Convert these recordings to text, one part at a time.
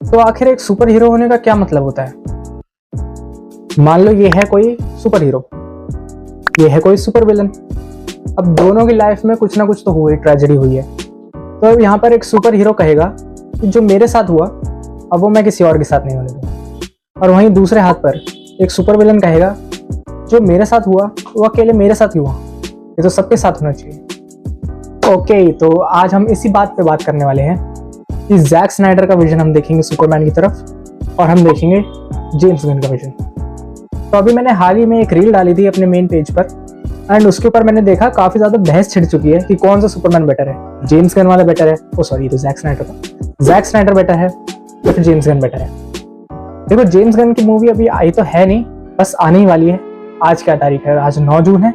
तो आखिर एक सुपर हीरो होने का क्या मतलब होता है? मान लो ये है कोई सुपर हीरो, ये है कोई सुपर विलन। अब दोनों की लाइफ में कुछ ना कुछ तो हुई, ट्रेजेडी हुई है। तो अब यहाँ पर एक सुपर हीरो कहेगा कि जो मेरे साथ हुआ अब वो मैं किसी और के साथ नहीं होने दूंगा, और वहीं दूसरे हाथ पर एक सुपर विलन कहेगा जो मेरे साथ हुआ वो अकेले मेरे साथ ही हुआ, ये तो सबके साथ होना चाहिए। ओके, तो आज हम इसी बात पे बात करने वाले हैं कि जैक स्नाइडर का विजन हम देखेंगे सुपरमैन की तरफ, और हम देखेंगे जेम्स गन का विजन। तो अभी मैंने हाल ही में एक रील डाली थी अपने मेन पेज पर, एंड उसके ऊपर मैंने देखा काफी ज्यादा बहस छिड़ चुकी है कि कौन सा सुपरमैन बेटर है, जेम्स गन वाला बेटर है, ओ सॉरी, तो जैक स्नाइडर बेटर है या फिर जेम्स गन बेटर है। देखो, जेम्स गन की मूवी अभी आई तो है नहीं, बस आने ही वाली है। आज क्या तारीख है? आज 9 जून है,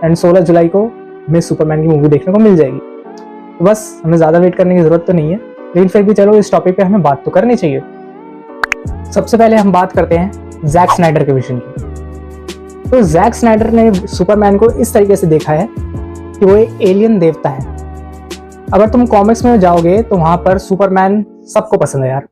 एंड 16 जुलाई को हमें सुपरमैन की मूवी देखने को मिल जाएगी। तो बस हमें ज्यादा वेट करने की जरूरत तो नहीं है, लेकिन फिर भी चलो इस टॉपिक पे हमें बात तो करनी चाहिए। सबसे पहले हम बात करते हैं जैक स्नाइडर के विजन की। तो जैक स्नाइडर ने सुपरमैन को इस तरीके से देखा है कि वो एक एलियन देवता है। अगर तुम कॉमिक्स में जाओगे तो वहां पर सुपरमैन सबको पसंद है यार।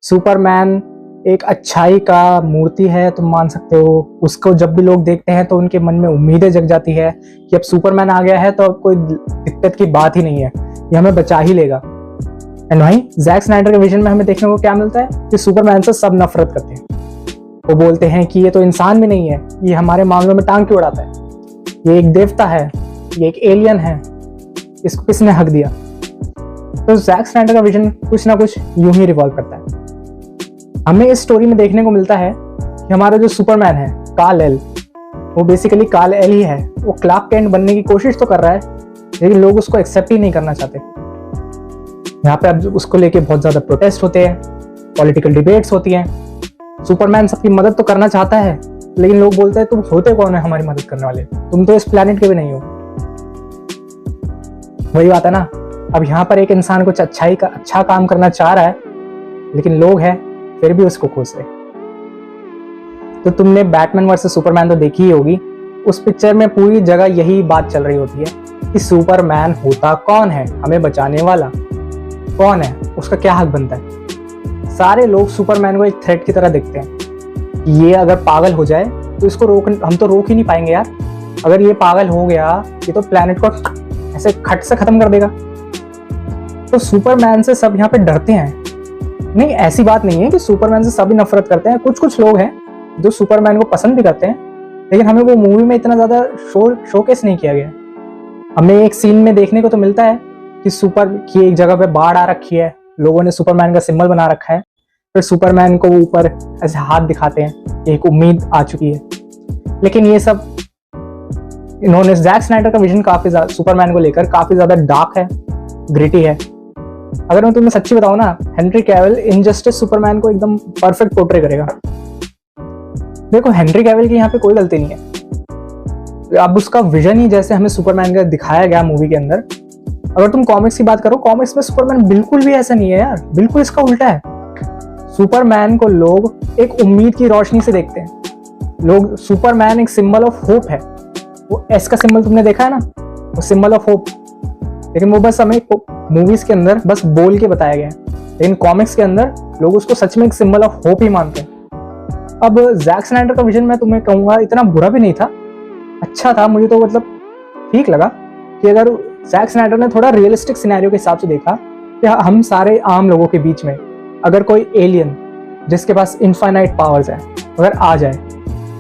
सुपरमैन एक अच्छाई का मूर्ति है, तुम मान सकते हो। उसको जब भी लोग देखते हैं तो उनके मन में उम्मीदें जग जाती है कि अब सुपरमैन आ गया है तो अब कोई दिक्कत की बात ही नहीं है, ये हमें बचा ही लेगा। एंड वहीं जैक स्नाइडर के विजन में हमें देखने को क्या मिलता है कि सुपरमैन से सब नफरत करते हैं। वो बोलते हैं कि ये तो इंसान भी नहीं है, ये हमारे मामलों में टांग क्यों उड़ाता है, ये एक देवता है, ये एक एलियन है, इसको किसने हक दिया। तो जैक स्नाइडर का विजन कुछ ना कुछ यूं ही रिवॉल्व करता है। हमें इस स्टोरी में देखने को मिलता है कि हमारा जो सुपरमैन है काल-एल, वो बेसिकली काल-एल ही है। वो क्लार्क कैंट बनने की कोशिश तो कर रहा है, लेकिन लोग उसको एक्सेप्ट ही नहीं करना चाहते। यहाँ पे अब उसको लेके बहुत ज्यादा प्रोटेस्ट होते हैं, पॉलिटिकल डिबेट्स होती हैं। सुपरमैन सबकी मदद तो करना चाहता है, लेकिन लोग बोलते हैं तुम होते कौन है हमारी मदद करने वाले, तुम तो इस प्लेनेट के भी नहीं हो। वही बात है ना। अब यहाँ पर एक इंसान कुछ अच्छा काम करना चाह रहा है, लेकिन लोग हैं फिर भी उसको कोस रहे। तो तुमने बैटमैन वर्सेस सुपरमैन तो देखी ही होगी। उस पिक्चर में पूरी जगह यही बात चल रही होती है कि सुपरमैन होता कौन है, हमें बचाने वाला कौन है, उसका क्या हक बनता है। सारे लोग सुपरमैन को एक थ्रेट की तरह देखते हैं। ये अगर पागल हो जाए तो इसको हम तो रोक ही नहीं पाएंगे यार। अगर ये पागल हो गया ये तो प्लेनेट को ऐसे खट से खत्म कर देगा। तो सुपरमैन से सब यहाँ पे डरते हैं। नहीं, ऐसी बात नहीं है कि सुपरमैन से सभी नफरत करते हैं। कुछ लोग हैं जो सुपरमैन को पसंद भी करते हैं, लेकिन हमें वो मूवी में इतना ज्यादा शोकेस नहीं किया गया। हमें एक सीन में देखने को तो मिलता है कि एक जगह पे बाढ़ आ रखी है, लोगों ने सुपरमैन का सिंबल बना रखा है, फिर सुपरमैन को ऊपर ऐसे हाथ दिखाते हैं, एक उम्मीद आ चुकी है। लेकिन ये सब इन्होंने जैक स्नाइडर का विजन काफी ज्यादा सुपरमैन को लेकर काफी ज्यादा डार्क है, ग्रिटी है। अगर मैं तुम्हें सच्ची बताऊं ना, हेनरी कैविल इनजस्टिस सुपरमैन को एकदम परफेक्ट पोर्ट्रे करेगा। देखो, हेनरी कैविल की यहाँ पे कोई गलती नहीं है। अब उसका विजन ही जैसे हमें सुपरमैन का दिखाया गया मूवी के अंदर। अगर तुम कॉमिक्स की बात करो, कॉमिक्स में सुपरमैन बिल्कुल भी ऐसा नहीं है यार, बिल्कुल इसका उल्टा है। सुपरमैन को लोग एक उम्मीद की रोशनी से देखते हैं। लोग सुपरमैन एक सिंबल ऑफ होप है। वो एस का सिंबल तुमने देखा है ना, वो सिंबल ऑफ होप। लेकिन वो बस हमें मूवीज के अंदर बस बोल के बताया गया है, लेकिन कॉमिक्स के अंदर लोग उसको सच में एक सिंबल ऑफ होप ही मानते हैं। अब जैक स्नाइडर का विजन मैं तुम्हें कहूंगा इतना बुरा भी नहीं था, अच्छा था। मुझे तो मतलब ठीक लगा कि अगर जैक स्नाइडर ने थोड़ा रियलिस्टिक सिनेरियो के हिसाब से देखा कि हम सारे आम लोगों के बीच में अगर कोई एलियन जिसके पास इनफाइनाइट पावर्स है अगर आ जाए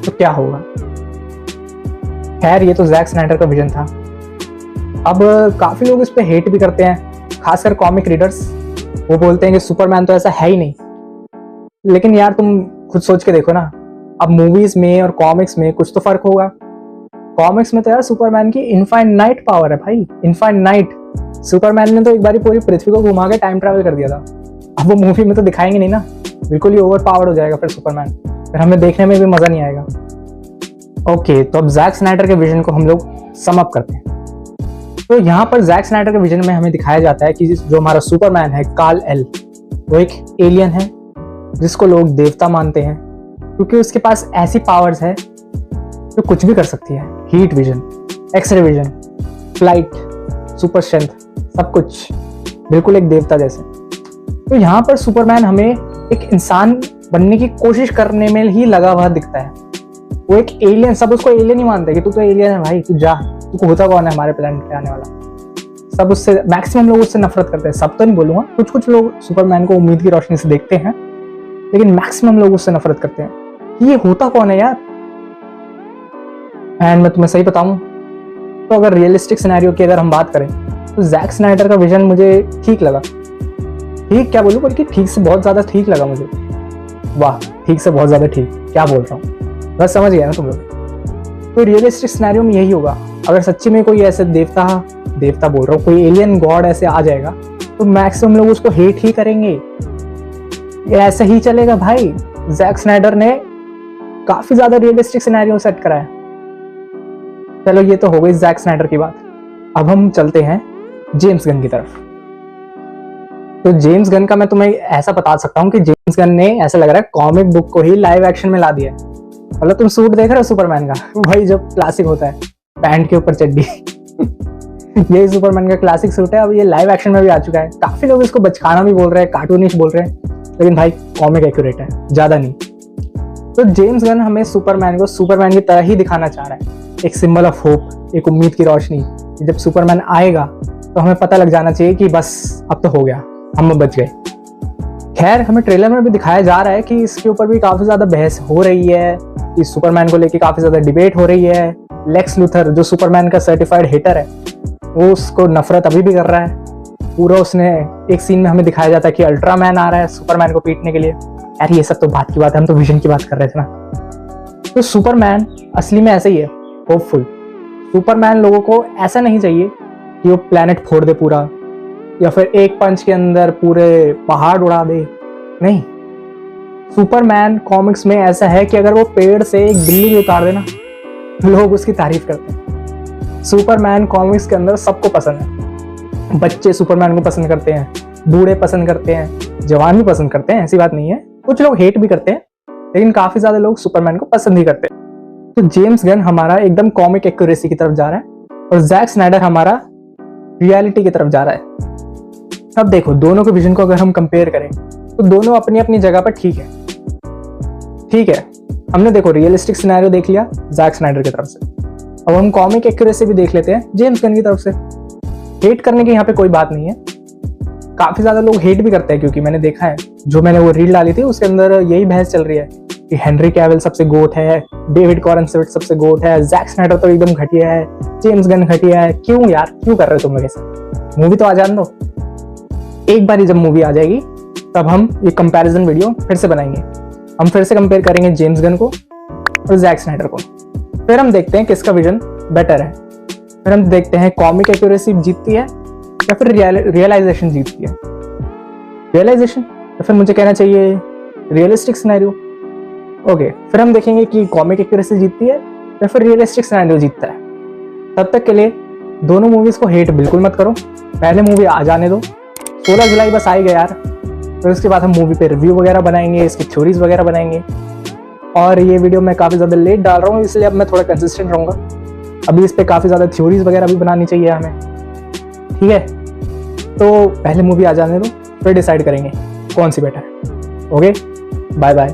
तो क्या होगा। खैर, ये तो जैक स्नाइडर का विजन था। अब काफी लोग इस पे हेट भी करते हैं, खासकर कॉमिक रीडर्स। वो बोलते हैं कि सुपरमैन तो ऐसा है ही नहीं। लेकिन यार तुम खुद सोच के देखो ना, अब मूवीज में और कॉमिक्स में कुछ तो फर्क होगा। कॉमिक्स में तो यार सुपरमैन की इनफाइनाइट पावर है भाई, इनफाइनाइट। सुपरमैन ने तो एक बारी पूरी पृथ्वी को घुमा के टाइम ट्रैवल कर दिया था। अब वो मूवी में तो दिखाएंगे नहीं ना, बिल्कुल ही ओवर पावर्ड हो जाएगा फिर सुपरमैन, फिर हमें देखने में भी मजा नहीं आएगा। ओके, तो अब जैक स्नाइडर के विजन को हम लोग सम अप करते हैं। तो यहाँ पर जैक स्नाइडर के विजन में हमें दिखाया जाता है कि जो हमारा सुपरमैन है काल-एल, वो एक एलियन है जिसको लोग देवता मानते हैं, क्योंकि उसके पास ऐसी पावर्स है जो कुछ भी कर सकती है। Heat vision, X-ray vision, flight, super strength, सब कुछ बिल्कुल एक देवता जैसे। तो यहाँ पर सुपरमैन हमें एक इंसान बनने की कोशिश करने में ही लगा हुआ दिखता है। वो एक एलियन, सब उसको एलियन ही मानते हैं कि तू तो एलियन है भाई, तू जा, तू होता कौन है हमारे प्लेनेट पे आने वाला। सब उससे, मैक्सिमम लोग उससे नफरत करते हैं, सब तो नहीं बोलूंगा, कुछ कुछ लोग सुपरमैन को उम्मीद की रोशनी से देखते हैं, लेकिन मैक्सिमम लोग उससे नफरत करते हैं कि ये होता कौन है यार। एंड मैं तुम्हें सही बताऊं तो अगर रियलिस्टिक सिनेरियो की अगर हम बात करें तो जैक स्नाइडर का विजन मुझे ठीक लगा। ठीक क्या बोलूं, बल्कि ठीक से बहुत ज्यादा ठीक लगा मुझे। वाह, ठीक से बहुत ज्यादा ठीक, क्या बोल रहा हूँ, बस समझ गया ना तुम लोग। तो रियलिस्टिक सिनेरियो में यही होगा, अगर सच्ची में कोई ऐसे देवता बोल रहा हूँ, कोई एलियन गॉड ऐसे आ जाएगा तो मैक्सिमम लोग उसको हेट ही करेंगे। ये ऐसे ही चलेगा भाई। जैक स्नाइडर ने काफी ज्यादा रियलिस्टिक सिनेरियो सेट करा है। चलो ये तो हो गई जैक स्नाइडर की बात। अब हम चलते हैं जेम्स गन की तरफ। तो जेम्स गन का मैं तुम्हें ऐसा बता सकता हूँ कि जेम्स गन ने ऐसा लग रहा है कॉमिक बुक को ही लाइव एक्शन में ला दिया है। मतलब तुम सूट देख रहे हो सुपरमैन का, वही जो क्लासिक होता है, पैंट के ऊपर चड्डी यही सुपरमैन का क्लासिक सूट है। अब ये लाइव एक्शन में भी आ चुका है। काफी लोग इसको बचकाना भी बोल रहे हैं, कार्टूनिश बोल रहे हैं, लेकिन भाई कॉमिक एक्यूरेट है, ज्यादा नहीं। तो जेम्स गन हमें सुपरमैन को सुपरमैन की तरह ही दिखाना चाह रहा है, एक सिंबल ऑफ होप, एक उम्मीद की रोशनी। जब सुपरमैन आएगा तो हमें पता लग जाना चाहिए कि बस अब तो हो गया, हम बच गए। खैर हमें ट्रेलर में भी दिखाया जा रहा है कि इसके ऊपर भी काफी ज्यादा बहस हो रही है, इस सुपरमैन को लेके काफी ज्यादा डिबेट हो रही है। लेक्स लूथर जो सुपरमैन का सर्टिफाइड हेटर है, वो उसको नफरत अभी भी कर रहा है पूरा। उसने एक सीन में हमें दिखाया जाता है कि अल्ट्रामैन आ रहा है सुपरमैन को पीटने के लिए। यार ये सब तो बात की बात है, हम तो विजन की बात कर रहे थे ना। तो सुपरमैन असली में ऐसा ही है, होपफुल। सुपरमैन लोगों को ऐसा नहीं चाहिए कि वो प्लेनेट फोड़ दे पूरा, या फिर एक पंच के अंदर पूरे पहाड़ उड़ा दे। नहीं, सुपरमैन कॉमिक्स में ऐसा है कि अगर वो पेड़ से एक बिल्ली भी उतार देना लोग उसकी तारीफ करते हैं। सुपरमैन कॉमिक्स के अंदर सबको पसंद है। बच्चे सुपरमैन को पसंद करते हैं, बूढ़े पसंद करते हैं, जवान भी पसंद करते हैं, ऐसी बात नहीं है। कुछ लोग हेट भी करते हैं, लेकिन काफी ज्यादा लोग सुपरमैन को पसंद ही करते हैं। तो जेम्स गन हमारा एकदम कॉमिक एक्यूरेसी की तरफ जा रहा है और जैक स्नाइडर हमारा रियलिटी की तरफ जा रहा है। अब देखो दोनों के विजन को अगर हम कंपेयर करें तो दोनों अपनी अपनी जगह पर ठीक है। ठीक है, हमने देखो रियलिस्टिक सिनेरियो देख लिया जैक स्नाइडर की तरफ से, अब हम कॉमिक एक्यूरेसी भी देख लेते हैं जेम्स गन की तरफ से। हेट करने की यहाँ पे कोई बात नहीं है, काफी ज्यादा लोग हेट भी करते हैं, क्योंकि मैंने देखा है, जो मैंने वो रील डाली थी उसके अंदर यही बहस चल रही है कि हेनरी कैविल सबसे गोट है, डेविड कॉरन सबसे गोट है, जैक स्नाइडर तो एकदम घटिया है, जेम्स गन घटिया है। क्यों यार, क्यों कर रहे हो तुम लोग ऐसा? मूवी तो आ जाने दो। एक बार जब मूवी आ जाएगी तब हम ये कंपैरिजन वीडियो फिर से बनाएंगे। हम फिर से कंपेयर करेंगे जेम्स गन को और जैक स्नाइडर को। फिर हम देखते हैं किसका विजन बेटर है। फिर हम देखते हैं कॉमिक एक्यूरेसी जीतती है या फिर रियलाइजेशन जीतती है। रियलाइजेशन या फिर मुझे कहना चाहिए रियलिस्टिक सिनेरियो। ओके, फिर हम देखेंगे कि कॉमिक एक्यूरेसी जीतती है या फिर रियलिस्टिक सिनेरियो जीतता है। तब तक के लिए दोनों मूवीज को हेट बिल्कुल मत करो, पहले मूवी आ जाने दो। 16 जुलाई बस आएगा यार, फिर उसके बाद हम मूवी पे रिव्यू वगैरह बनाएंगे, इसकी थ्योरीज वगैरह बनाएंगे। और ये वीडियो मैं काफ़ी ज़्यादा लेट डाल रहा हूँ, इसलिए अब मैं थोड़ा कंसिस्टेंट रहूँगा। अभी इस पे काफ़ी ज़्यादा थ्योरीज वगैरह भी बनानी चाहिए हमें, ठीक है? तो पहले मूवी आ जाने दो, फिर डिसाइड करेंगे कौन सी बेटर है। Okay, bye bye.